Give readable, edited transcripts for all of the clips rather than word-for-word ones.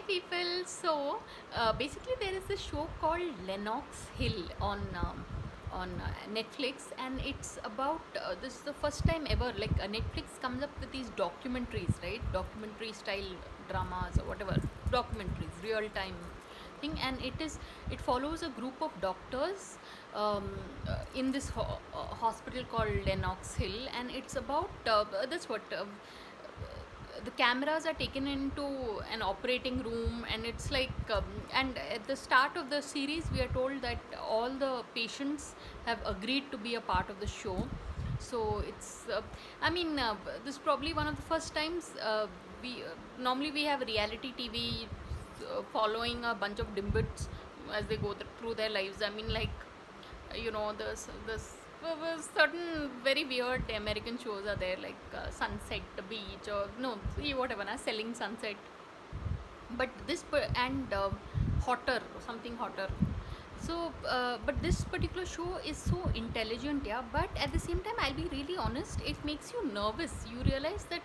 people. So basically, there is a show called Lennox Hill on Netflix, and it's about this is the first time ever like Netflix comes up with these documentaries, right? Documentary style dramas or whatever, documentaries, real time thing, and it follows a group of doctors in this hospital called Lennox Hill, and it's about that's what. The cameras are taken into an operating room, and it's like and at the start of the series we are told that all the patients have agreed to be a part of the show. So it's I mean this is probably one of the first times we normally we have reality TV following a bunch of dimbits as they go through their lives. I mean, like, this certain very weird American shows are there, like Sunset Beach, or no, whatever, na, Selling Sunset. But and Hotter, something hotter. So but this particular show is so intelligent, yeah, but at the same time, I'll be really honest, it makes you nervous. You realize that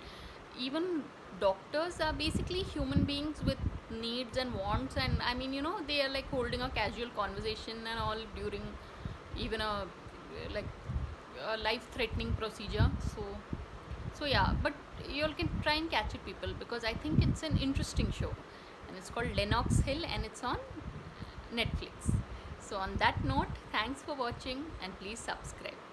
even doctors are basically human beings with needs and wants, and I mean, they are like holding a casual conversation and all during even a like a life threatening procedure. So yeah, but you all can try and catch it, people, because I think it's an interesting show, and it's called Lennox Hill, and it's on Netflix. So on that note, thanks for watching, and please subscribe.